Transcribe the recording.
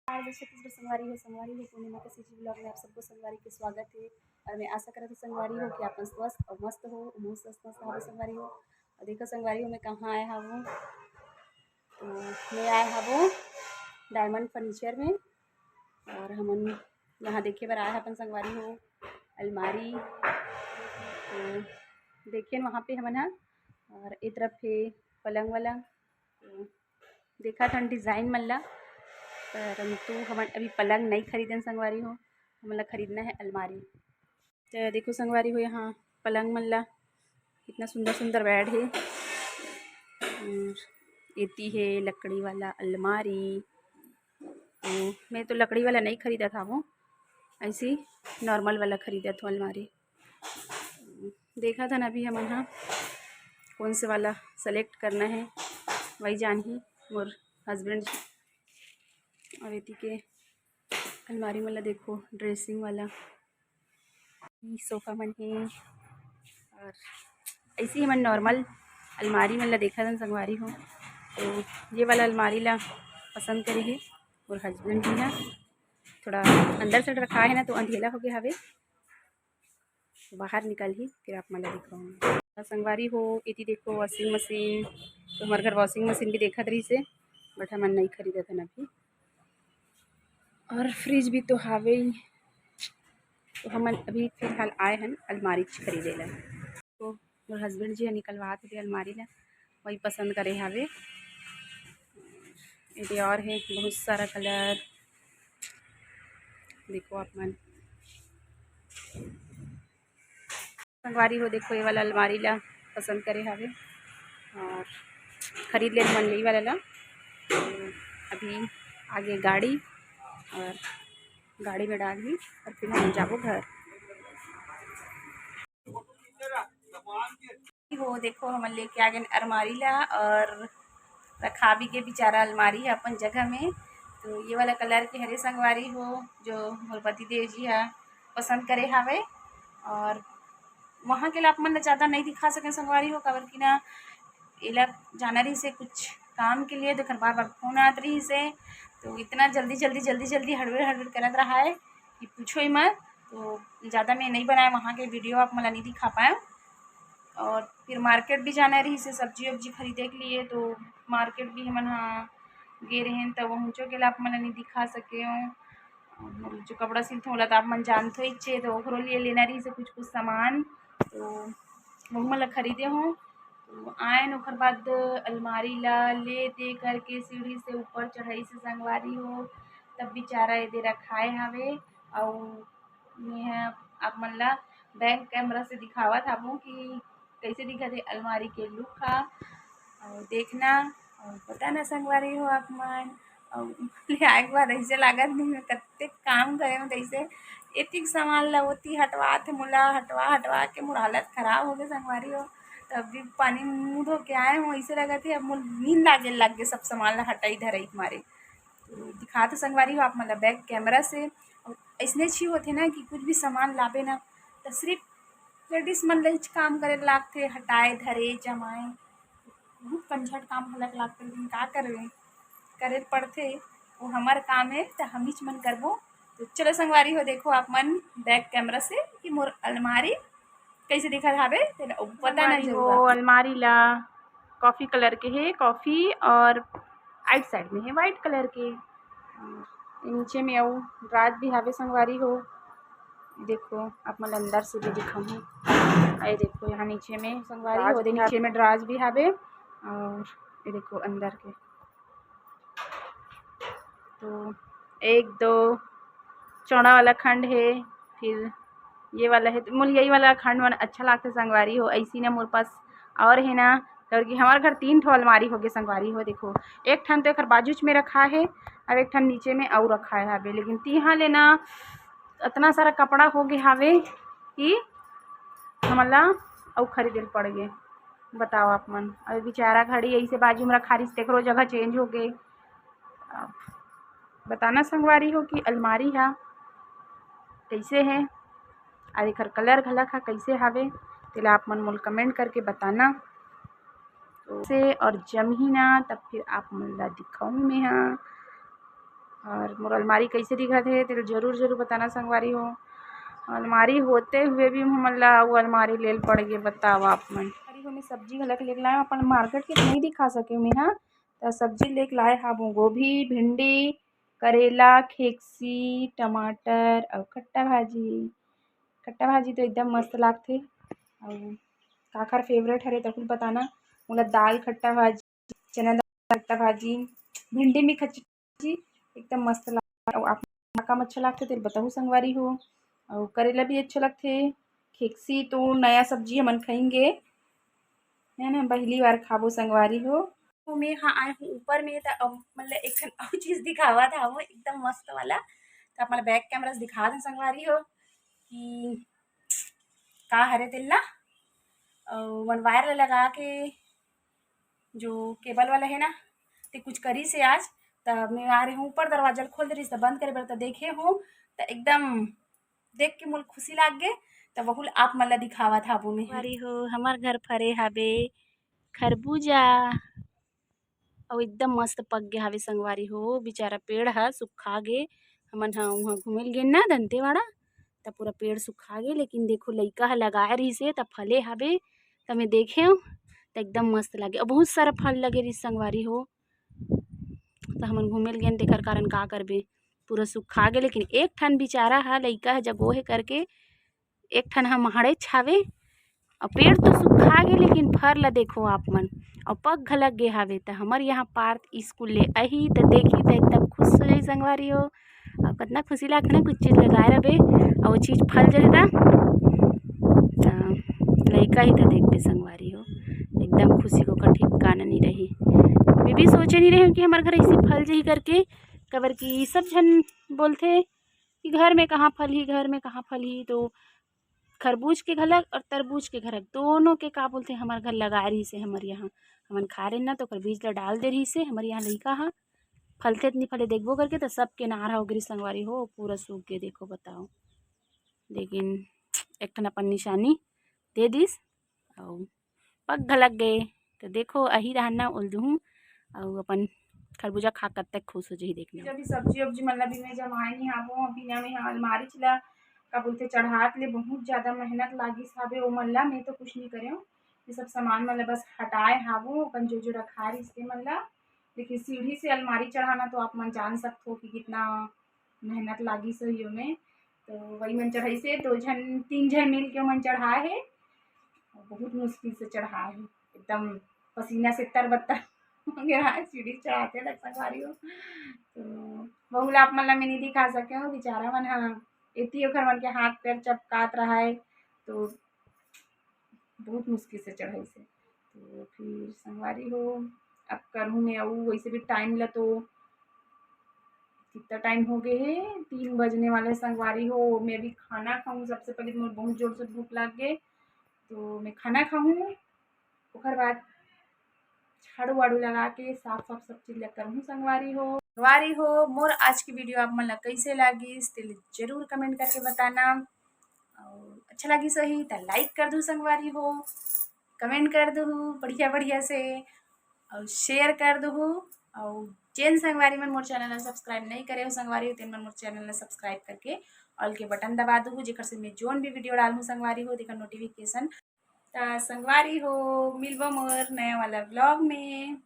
आज छत्तीसगढ़ संगवारी हो पूर्णिमा के सिटी ब्लॉग में आप सबको संगवारी के स्वागत है। और मैं आशा करती संगवारी हो कि आप स्वस्थ और मस्त हो, मस्त मस्त हो संगवारी हो। और देखो संगवारी हो मैं कहाँ आया हूँ, तो मैं आया हूँ डायमंड फर्नीचर में। और हम यहाँ देखे बार आया अपन संगवारी हो अलमारी, तो देखिए वहाँ पे हमन हा। और एक तरफ है पलंग वाला, तो देखा था डिज़ाइन मल्ला, परंतु हम अभी पलंग नहीं खरीदन संगवारी हो, हमला खरीदना है अलमारी। तो देखो संगवारी हो यहाँ पलंग मल्ला कितना सुंदर सुंदर बेड है। और इतनी है लकड़ी वाला अलमारी, तो मैं तो लकड़ी वाला नहीं खरीदा था, वो ऐसी नॉर्मल वाला खरीदा था अलमारी। देखा था ना अभी हम यहाँ कौन से वाला सेलेक्ट करना है, वही जान ही मोर हस्बैंड। और इतनी के अलमारी वाला देखो ड्रेसिंग वाला सोफ़ा मन है। और ऐसे ही मन नॉर्मल अलमारी मन ला देखा था संगवारी हो, तो ये वाला अलमारी ला पसंद करे है और हस्बैंड भी ना थोड़ा अंदर से रखा है ना, तो अंधेला हो गया हवे, तो बाहर निकल ही फिर आप मला दिखाऊंगी संगवारी हो। इति देखो वॉशिंग मशीन, तो हमारे घर वॉशिंग मशीन भी देखा रही से, बट हमन नहीं खरीदा था अभी। और फ्रिज भी तो हावे ही, तो हमन अभी फिलहाल आए हैं अलमारी खरीदे ला। तो मोर हस्बैंड जी निकलवा थे अलमारी ला, वही पसंद करे हावे। ये और है बहुत सारा कलर, देखो आप मन संगवारी हो। देखो ये वाला अलमारी ला पसंद करे हावे और खरीद ले मन यही वाला ला। तो अभी आगे गाड़ी, और गाड़ी में डाल दी और फिर हम जाबो घर। वो देखो हम लेके आ गए अलमारी ला, और रखा भी के बेचारा अलमारी है अपन जगह में। तो ये वाला कलर के हरे संगवारी हो, जो मोर पति देव जी है पसंद करे हावे। और वहाँ के ला आप मन ज़्यादा नहीं दिखा सके संगवारी हो, काबर की ना एला जाना रही से कुछ काम के लिए, तो बार बार फोन आत रही से, तो इतना जल्दी हड़बड़ करत रहा है कि पूछो ही मत। तो ज़्यादा मैं नहीं बनाया वहाँ के वीडियो, आप मला नहीं दिखा पाए। और फिर मार्केट भी जाना रही से सब्जी वब्जी खरीदे के लिए, तो मार्केट भी हमन हाँ गे रहे, तब पहुँचो के ला आप मन नहीं दिखा सके हो। जो कपड़ा सिलते होला तो आप मन जानते हो इच्छे, तो ओकरो लिए लेना रही से कुछ सामान, तो वो मन खरीदे हूँ। तो आए न ओकर बाद अलमारी ला ले दे करके सीढ़ी से ऊपर चढ़ाई से संगवारी हो, तब बेचारा ये दे रखाए हवे। और मैं आप मन ला बैक कैमरा से दिखावत हूँ कि कैसे दिखत है अलमारी के लुक हा, और देखना और बताना संगवारी हो आप मन। और आए के बाद ऐसे लागत नहीं कत्ते काम करे में, कैसे इतनी सामान ला ओती हटवा थे मोला हटवा के मोर हालत खराब हो गए संगवारी हो। तब भी पानी मुँह धो के आए हूँ, ऐसे लगा थे अब मोर नींद लग गए सब सामान ला हटाई धराई मारे। तो दिखा तो संगवारी हो आप मतलब बैक कैमरा से। और ऐसने अच्छी होते ना कि कुछ भी सामान लाबे ना, तो सिर्फ लेडीज मन ला काम करे लागथे, हटाए धरे जमाए, बहुत कंझट काम हलक लागथे, लेकिन का करवे करे पड़थे, वो हमार काम है तो हम ही मन करबो। तो चलो संगवारी हो देखो आप मन बैक कैमरा से कि मोर अलमारी कैसे दिखत हावे, तेला पता ना जरूर। अलमारी ला कॉफ़ी कलर के है, कॉफ़ी और आइट साइड में है वाइट कलर के, नीचे में आऊ ड्राज भी हावे संगवारी हो। देखो आप मन अंदर से भी दिखाऊँ, ये देखो यहाँ नीचे में संगवारी हो, नीचे में ड्राज भी हावे, और ये देखो अंदर के। तो एक दो चौड़ा वाला खंड है, फिर ये वाला है, तो मुझे यही वाला खंड मन अच्छा लगता है संगवारी हो। ऐसी ना मोर पास और है ना, क्योंकि हमारे घर 3 ठो अलमारी हो गए संगवारी हो। देखो एक ठन तो एक बाजू में रखा है, और एक ठन नीचे में और रखा है हावे, लेकिन तिहा लेना इतना सारा कपड़ा हो गए हावे कि हमला और खरीदे पड़ गए। बताओ आप मन, अभी बेचारा घड़ी ऐसे बाजू में रखा रही, देखो जगह चेंज हो गए। बताना संगवारी हो कि अलमारी हा कैसे है, और एकर कलर घलक हा कैसे हावे, तेला आप मन मोल कमेंट करके बताना। तो से और जमही ना तब फिर आप मन ला दिखाऊँ मैं हाँ। और मोर अलमारी कैसे दिखत है तो जरूर जरूर बताना संगवारी हो। अलमारी होते हुए भी हमन ला वो अलमारी लेल पड़ गए, बताओ आप मन। में सब्जी घलक लेके लाए अपन मार्केट के नहीं दिखा सके मैं हाँ, तो सब्जी लेके लाए हाबो गोभी, भिंडी, करेला, खेकसी, टमाटर और खट्टा भाजी तो एकदम मस्त लागथे। और काखर फेवरेट हरे तकुल बताना मोला दाल खट्टा भाजी, चना दाल खट्टा भाजी, भिंडी में खट्टी भाजी एकदम मस्त लागथे। और आप काम अच्छा लागथे तेल बताहूँ संगवारी हो। और करेला भी अच्छा लगथे। खेकसी तो नया सब्जी हमन खाएंगे है ना, पहली बार खाबो संगवारी हो। तो मैं हाँ आए हूँ ऊपर में, तो मतलब एक ठन और चीज़ दिखावा था वो एकदम मस्त वाला, तो आप मतलब बैक कैमरा से दिखा दें संगवारी हो कि का हरे तेल ना वन वायर ला लगा के जो केबल वाला है ना, तो कुछ करी से आज तब मैं आ रही हूँ ऊपर, दरवाजा खोल दे रही तो बंद करे बर तो देखे हूँ, तो एकदम देख के मोल खुशी लाग गे, तो बहुल आप मन ला दिखावा था वो में हरी हो। हमार घर फरे हाबे खरबूजा और एकदम मस्त पक गे हावे संगवारी हो। बेचारा पेड़ ह सुखा गे, हमन ह उहाँ घुमेल गे ना दंतेवाड़ा, तब पूरा पेड़ सुखा गे, लेकिन देखो लइका ह लगाए रही से तब फले हावे, तब मैं देखे हूँ तो एकदम मस्त लगे और बहुत सारा फल लगे रही संगवारी हो। तो हमन घुमेल गेन तेकर कारण का करबे पूरा सुखा गे, लेकिन एक ठन बेचारा ह लइका ह जगो है करके एक ठन ह महड़े छावे और पेड़ तो सुखा गे, लेकिन फर ला देखो आप मन और पग घलक गे हावे। तो हमार यहाँ पार्क स्कूल ले अही तो देखी तो एकदम खुश हो जाई संगवारी हो। और कितना खुशी लागथे ना कुछ चीज़ लगाए रहे और वो चीज़ फल जाता, लइका ही तो देख बे संगवारी हो एकदम खुशी को ठिकाना नहीं रही। मैं भी सोचे नहीं रही कि हमारे घर ऐसी फल जही करके, कबर की सब जन बोलते कि घर में कहाँ फल ही, घर में कहाँ फल ही। तो खरबूज के घलक और तरबूज के घलक दोनों के का बोलते हमारे घर लगा रही से, हमारे यहाँ हमन खा रहे ना तो ओकर बीज ला डाल दे रही से। हमारे यहाँ लइका हा फलते नहीं फले देखबो करके तो सब के नार हो गई संगवारी हो, पूरा सूख के देखो बताओ। लेकिन एक ठन अपन निशानी दे दिस और पग घलक गए, तो देखो अही रहना उलझूँ और अपन खरबूजा खा कर तक खुश हो जाही देखने। जब सब्जी वब्जी मतलब भी मैं जमाए नहीं आबो अभी ना मैं अलमारी चला का बोलते चढ़ात ले बहुत ज़्यादा मेहनत लागिस हावे ओ मन ला। मैं तो कुछ नहीं करे ये सब सामान मतलब बस हटाए हाबो अपन जो जो रखा रही इसके मन ला। देखिए सीढ़ी से अलमारी चढ़ाना तो आप मन जान सकते हो कि कितना मेहनत लागिस हो में। तो वही मन चढ़ाई से 2 जन 3 जन मिल के मन चढ़ाए है, बहुत मुश्किल से चढ़ाए है, एकदम पसीना से तरबतर गिरा सीढ़ी चढ़ाते तक संगवारी हो। तो बहुला आप मन ला मैं नहीं दिखा सके हो, बेचारा मन हाँ इतनी ओखर मन के हाथ पैर चपकात रहा है, तो बहुत मुश्किल से चढ़ाई से। तो फिर संगवारी हो अब करूँ मैं और वैसे भी टाइम ला तो कितना टाइम हो गए है 3 बजने वाले संगवारी हो। मैं भी खाना खाऊँ, सबसे पहले तो मुझे बहुत जोर से भूख लग गए, तो मैं खाना खाऊँ ओकर बाद झाड़ू वाड़ू लगा के साफ साफ सब चीज़ ला करूँ संगवारी हो। मोर आज की वीडियो आप मन ला कैसे लागिस तो जरूर कमेंट करके बताना, और अच्छा लगी सही तो लाइक कर दूँ संगवारी हो, कमेंट कर दूँ बढ़िया बढ़िया से और शेयर कर दूँ। और जेन संगवारी मन मोर चैनल ला सब्सक्राइब नहीं करे हो संगवारी हो तेन मन मोर चैनल ला सब्सक्राइब करके ऑल के बटन दबा दूँ, जेकर से मैं जोन भी वीडियो डालूँ संगवारी हो तेकर नोटिफिकेशन। संगवारी हो मिलबो मोर नया वाला ब्लॉग में।